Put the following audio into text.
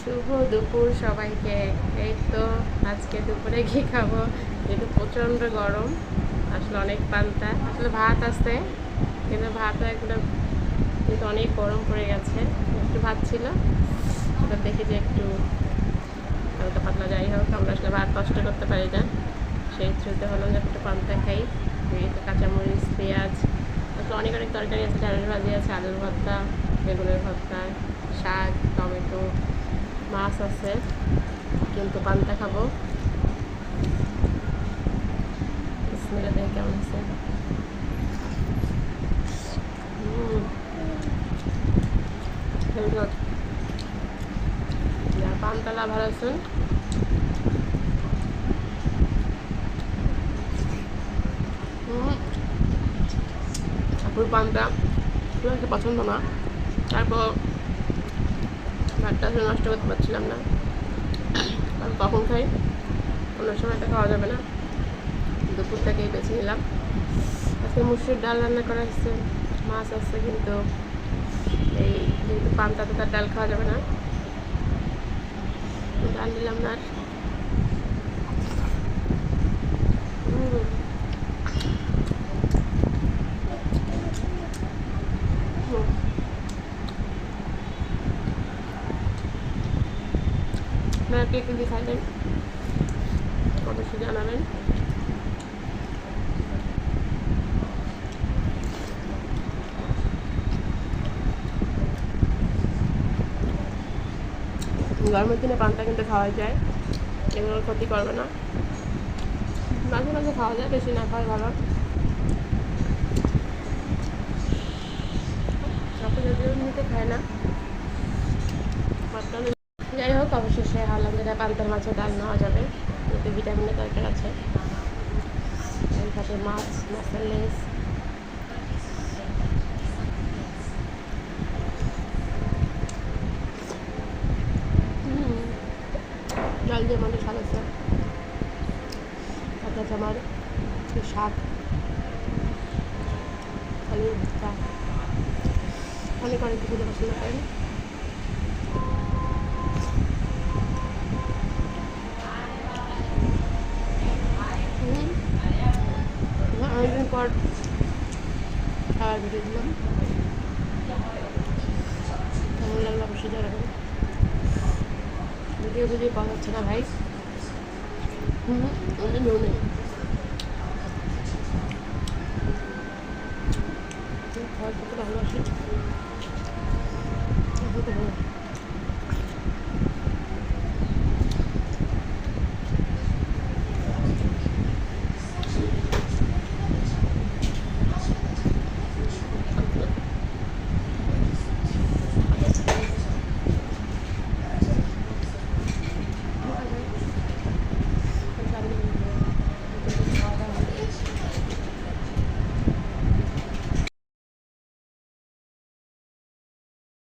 শুভ দুপুর সবাইকে। এই তো আজকে দুপুরে কি খাবো, যেহেতু প্রচণ্ড গরম, আসলে অনেক পান্তা, আসলে ভাত আছে কিন্তু ভাতও একটা, কিন্তু অনেক গরম পড়ে গেছে। একটু ভাত ছিল, এবার দেখি যে একটু হালকা পাতলা, যাই হোক আমরা আসলে ভাত কষ্ট করতে পারি না, সেই থ্রুতে হলো যে একটু পান্তা খাই। এই তো কাঁচামরিচ, পেঁয়াজ, আসলে অনেক অনেক তরকারি আছে, ঢেঁড়স ভাজি আছে, আলুর ভর্তা, বেগুনের ভর্তা, শাক, টমেটো, মাছ আছে, কিন্তু পান্তা খাবো। বিসমিল্লাহ, দেখে কেমন আছে। যারা পান্তা লাভার আছেন, আপুর পান্তা খুব একটা পছন্দ না, তারপর ভাতটা আসলে নষ্ট করতে পারছিলাম না, কারণ কখন খাই অন্য সময় এটা খাওয়া যাবে না, দুপুরটাকেই বেছে নিলাম। আজকে মুসুর ডাল রান্না করা হচ্ছে, মাছ আছে, কিন্তু এই যেহেতু পান্তাতে তার ডাল খাওয়া যাবে না, ডাল নিলাম না। আপনারা কে কে খাইলেন অবশ্যই জানাবেন। গরমের দিনে পান্তা কিন্তু খাওয়া যায়, এগুলো ক্ষতি করবে না, মাঝে মাঝে খাওয়া যায়, বেশি না খাওয়াই ভালো। আপনি যদিও নিতে খায় না, যাই হোক অবশেষে হারলাম যেটা পান্তার মাছের ডাল নেওয়া যাবে, এতে ভিটামিনের দরকার আছে। এর সাথে মাছ, মাছের লেস, ডাল দিয়ে মানে স্বাদ আছে, সাথে আছে আমার শাক, আলুর ভর্তা, অনেক অনেক কিছু পছন্দ করেন। অনেকদিন পর খাবার ভিডিও দিলাম, কেমন লাগলো অবশ্যই জানাবেন। ভিডিও কথা হচ্ছে না ভাই, নেই খাওয়ার করতে ভালোবাসি।